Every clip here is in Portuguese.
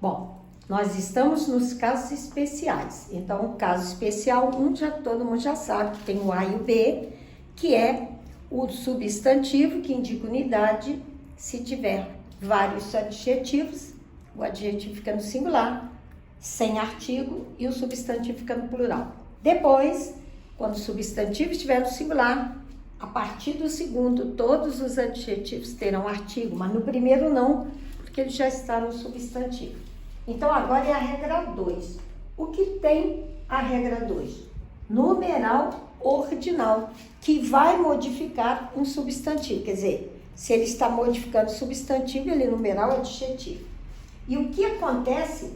Bom, nós estamos nos casos especiais. Então, o caso especial 1, todo mundo já sabe que tem o A e o B, que é o substantivo que indica unidade se tiver vários adjetivos, o adjetivo fica no singular, sem artigo, e o substantivo fica no plural. Depois, quando o substantivo estiver no singular, a partir do segundo, todos os adjetivos terão artigo, mas no primeiro não, porque ele já está no substantivo. Então, agora é a regra 2. O que tem a regra 2? Numeral ordinal, que vai modificar um substantivo. Quer dizer, se ele está modificando substantivo, ele é numeral adjetivo. E o que acontece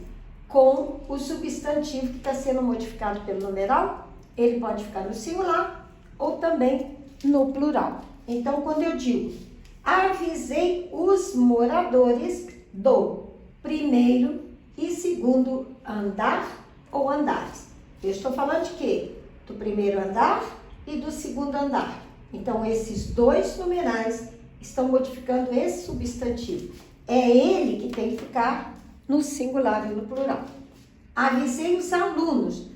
com o substantivo que está sendo modificado pelo numeral? Ele pode ficar no singular ou também no plural. Então, quando eu digo, avisei os moradores do primeiro e segundo andar ou andares. Eu estou falando de quê? Do primeiro andar e do segundo andar. Então, esses dois numerais estão modificando esse substantivo. É ele que tem que ficar no singular e no plural. Avisei os alunos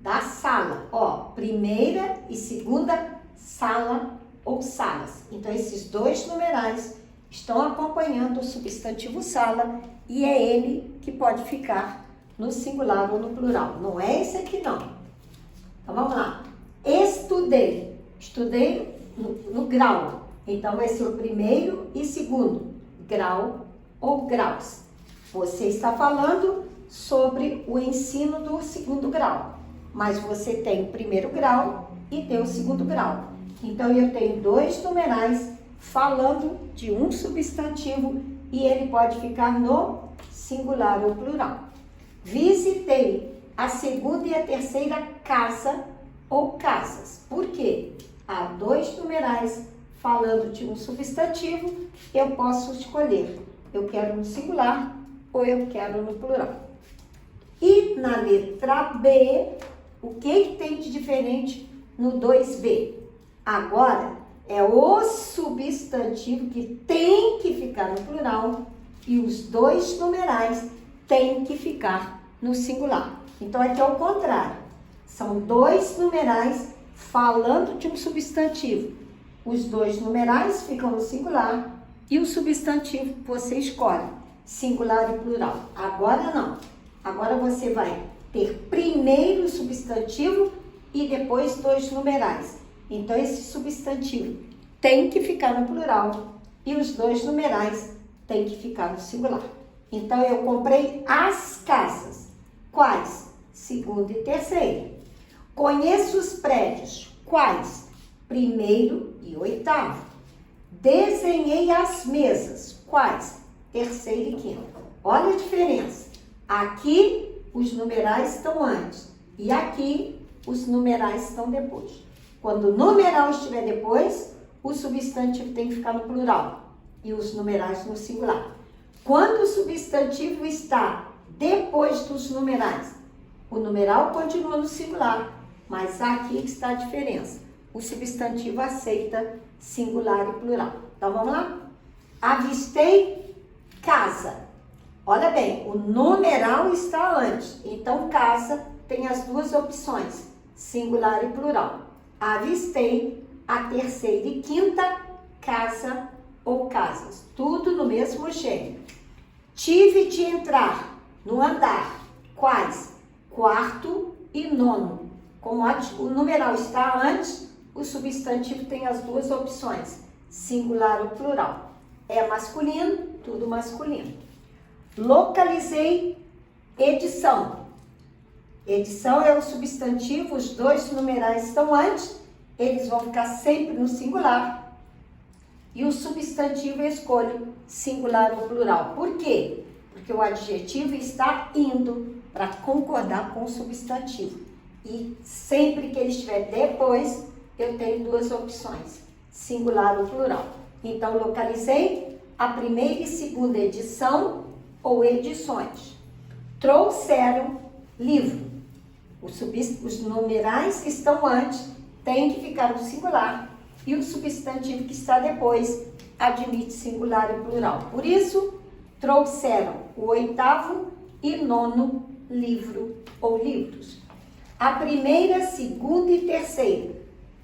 da sala, primeira e segunda sala ou salas. Então, esses dois numerais estão acompanhando o substantivo sala e é ele que pode ficar no singular ou no plural. Não é esse aqui, não. Então, vamos lá. Estudei. Estudei no grau. Então, esse é o primeiro e segundo. Grau ou graus. Você está falando sobre o ensino do segundo grau. Mas você tem o primeiro grau e tem o segundo grau. Então, eu tenho dois numerais falando de um substantivo e ele pode ficar no singular ou plural. Visitei a segunda e a terceira casa ou casas. Por quê? Há dois numerais falando de um substantivo, eu posso escolher. Eu quero no singular ou eu quero no plural. E na letra B, o que tem de diferente no 2B? Agora, é o substantivo que tem que ficar no plural e os dois numerais têm que ficar no singular. Então, aqui é o contrário. São dois numerais falando de um substantivo. Os dois numerais ficam no singular e o substantivo você escolhe, singular e plural. Agora não. Agora você vai ter primeiro o substantivo e depois dois numerais. Então, esse substantivo tem que ficar no plural e os dois numerais têm que ficar no singular. Então, eu comprei as casas. Quais? Segundo e terceiro. Conheço os prédios. Quais? Primeiro e oitavo. Desenhei as mesas. Quais? Terceiro e quinto. Olha a diferença. Aqui, os numerais estão antes e aqui, os numerais estão depois. Quando o numeral estiver depois, o substantivo tem que ficar no plural e os numerais no singular. Quando o substantivo está depois dos numerais, o numeral continua no singular, mas aqui que está a diferença. O substantivo aceita singular e plural. Então, vamos lá? Avistei casa. Olha bem, o numeral está antes. Então, casa tem as duas opções, singular e plural. Avistei a terceira e quinta casa ou casas. Tudo no mesmo gênero. Tive de entrar no andar. Quais? Quarto e nono. Como o numeral está antes, o substantivo tem as duas opções, singular ou plural. É masculino, tudo masculino. Localizei edição. Edição é o substantivo, os dois numerais estão antes, eles vão ficar sempre no singular. E o substantivo eu escolho singular ou plural. Por quê? Porque o adjetivo está indo para concordar com o substantivo. E sempre que ele estiver depois, eu tenho duas opções, singular ou plural. Então, localizei a primeira e segunda edição ou edições. Trouxeram livro. Os numerais que estão antes têm que ficar no singular e o substantivo que está depois admite singular e plural. Por isso, trouxeram o oitavo e nono livro ou livros. A primeira, segunda e terceira,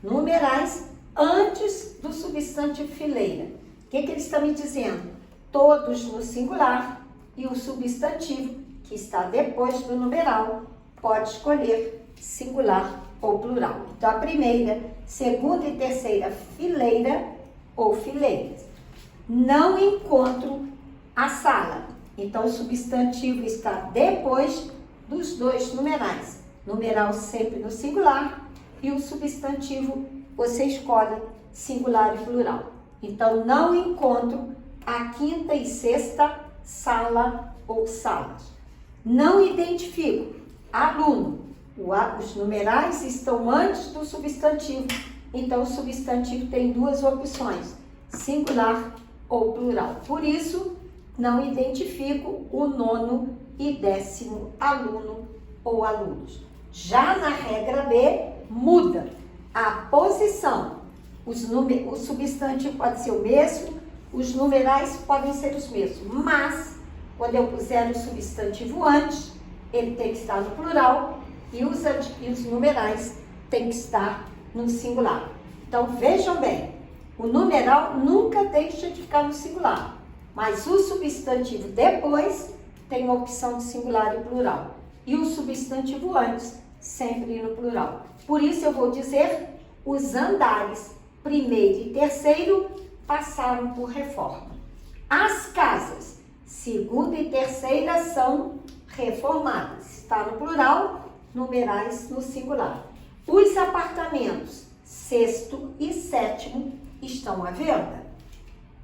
numerais antes do substantivo fileira. O que eles estão me dizendo? Todos no singular e o substantivo, que está depois do numeral, pode escolher singular ou plural. Então, a primeira, segunda e terceira, fileira ou fileiras. Não encontro a sala. Então, o substantivo está depois dos dois numerais. Numeral sempre no singular e o substantivo você escolhe singular e plural. Então, não encontro a quinta e sexta sala ou salas. Não identifico aluno. Os numerais estão antes do substantivo. Então, o substantivo tem duas opções, singular ou plural. Por isso, não identifico o nono e décimo aluno ou alunos. Já na regra B, muda a posição. O substantivo pode ser o mesmo, os numerais podem ser os mesmos, mas quando eu puser o substantivo antes, ele tem que estar no plural e os numerais têm que estar no singular. Então, vejam bem, o numeral nunca deixa de ficar no singular, mas o substantivo depois tem a opção de singular e plural. E o substantivo antes, sempre no plural. Por isso, eu vou dizer, os andares, primeiro e terceiro, passaram por reforma. As casas, segunda e terceira, são reformadas. Está no plural, numerais no singular. Os apartamentos, sexto e sétimo, estão à venda.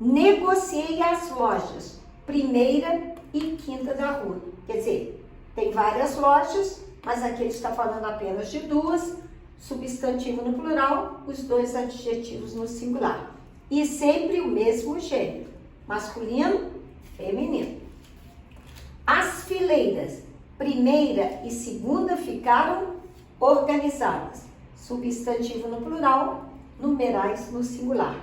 Negociei as lojas, primeira e quinta da rua. Quer dizer, tem várias lojas, mas aqui ele está falando apenas de duas, substantivo no plural, os dois adjetivos no singular. E sempre o mesmo gênero, masculino, feminino. As fileiras, primeira e segunda, ficaram organizadas. Substantivo no plural, numerais no singular.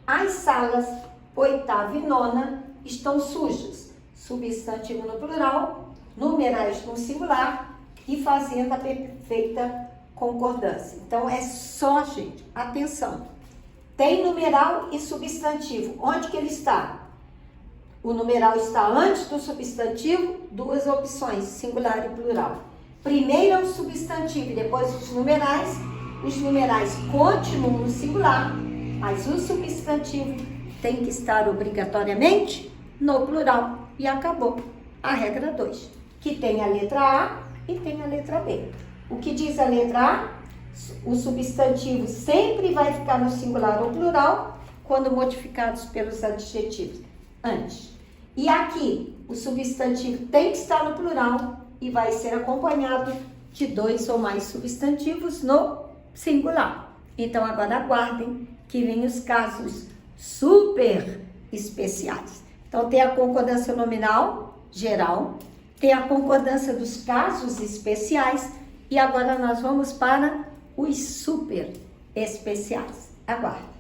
As salas, oitava e nona, estão sujas. Substantivo no plural, numerais no singular e fazendo a perfeita concordância. Então, é só, gente, atenção. Tem numeral e substantivo. Onde que ele está? O numeral está antes do substantivo, duas opções, singular e plural. Primeiro é o substantivo e depois os numerais. Os numerais continuam no singular, mas o substantivo tem que estar obrigatoriamente no plural. E acabou a regra 2, que tem a letra A e tem a letra B. O que diz a letra A? O substantivo sempre vai ficar no singular ou plural quando modificados pelos adjetivos antes. E aqui, o substantivo tem que estar no plural e vai ser acompanhado de dois ou mais substantivos no singular. Então, agora aguardem que vem os casos super especiais. Então, tem a concordância nominal geral, tem a concordância dos casos especiais e agora nós vamos para os super especiais. Aguardem.